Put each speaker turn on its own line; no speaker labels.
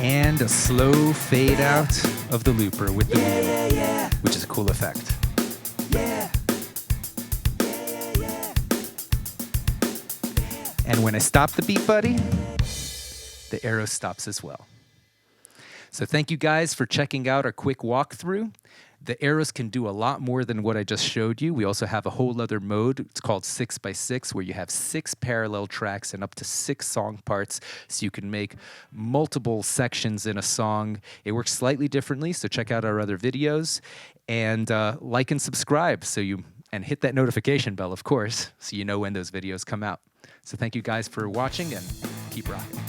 And a slow fade out of the looper with the wheel, which is a cool effect. And when I stop the beat buddy, the Aeros stops as well. So thank you guys for checking out our quick walkthrough. The Aeros can do a lot more than what I just showed you. We also have a whole other mode. It's called 6x6, where you have 6 parallel tracks and up to 6 song parts, so you can make multiple sections in a song. It works slightly differently, so check out our other videos. And like and subscribe, and hit that notification bell, of course, so you know when those videos come out. So thank you guys for watching, and keep rocking.